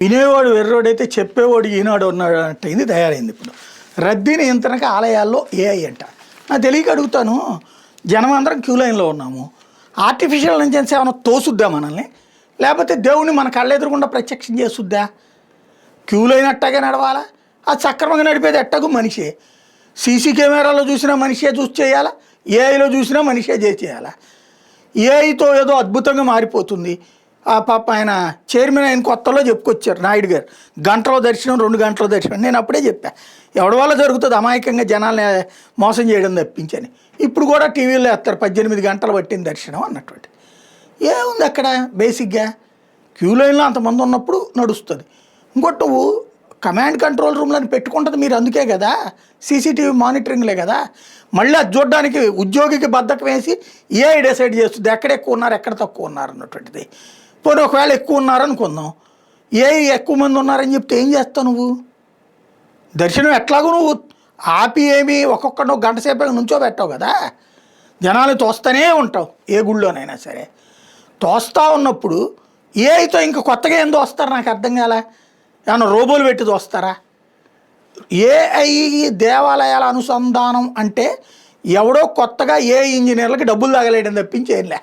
వినేవాడు వెర్రోడైతే చెప్పేవాడు ఈనాడు ఉన్నాడు అయింది తయారైంది. ఇప్పుడు రద్దీ నియంత్రణకు ఆలయాల్లో ఏఐ అంట. నాకు తెలియక అడుగుతాను, జనం అందరం క్యూ లైన్లో ఉన్నాము, ఆర్టిఫిషియల్ ఇంటెలిజెన్స్ ఏమైనా తోసుద్దా మనల్ని, లేకపోతే దేవుణ్ణి మన కళ్ళెదురకుండా ప్రత్యక్షం చేసుద్దా? క్యూ లైన్ అట్టాగే నడవాలా? అది సక్రమంగా నడిపేది ఎట్టగు మనిషే. సీసీ కెమెరాలో చూసినా మనిషే చూసి చేయాలా, ఏఐలో చూసినా మనిషే చేయాలా? ఏఐతో ఏదో అద్భుతంగా మారిపోతుంది. ఆ పాప ఆయన చైర్మన్ ఆయన కొత్తలో చెప్పుకొచ్చారు నాయుడు గారు, గంటలో దర్శనం 2 గంటల దర్శనం. నేను అప్పుడే చెప్పా, ఎవడి వల్ల జరుగుతుంది అమాయకంగా జనాల్ని మోసం చేయడం తప్పించని. ఇప్పుడు కూడా టీవీలో వేస్తారు 18 గంటలు పట్టిన దర్శనం అన్నటువంటి. ఏముంది అక్కడ? బేసిక్గా క్యూ లైన్లో అంతమంది ఉన్నప్పుడు నడుస్తుంది. ఇంకోటి నువ్వు కమాండ్ కంట్రోల్ రూమ్లను పెట్టుకుంటుంది మీరు, అందుకే కదా, సీసీటీవీ మానిటరింగ్లే కదా. మళ్ళీ అది చూడడానికి ఉద్యోగికి బద్ధకం వేసి ఏఐ డిసైడ్ చేస్తుంది ఎక్కడ ఎక్కువ ఉన్నారు ఎక్కడ తక్కువ ఉన్నారు అన్నటువంటిది. పోనీ ఒకవేళ ఎక్కువ ఉన్నారనుకుందాం, ఏఐ ఎక్కువ మంది ఉన్నారని చెప్తే ఏం చేస్తావు నువ్వు? దర్శనం ఎట్లాగో నువ్వు ఆపి ఏమి ఒక్కొక్క నువ్వు గంట సేపు నుంచో పెట్టావు కదా, జనాలు తోస్తూనే ఉంటావు ఏ గుళ్ళోనైనా సరే. తోస్తూ ఉన్నప్పుడు ఏఐతో ఇంకా కొత్తగా ఏం తోస్తారు నాకు అర్థం కాల. ఏమన్నా రోబోలు పెట్టి తోస్తారా? ఏఐ దేవాలయాల అనుసంధానం అంటే ఎవడో కొత్తగా ఏ ఇంజనీర్లకి డబ్బులు తగలేయడం తప్పించి ఏం లే.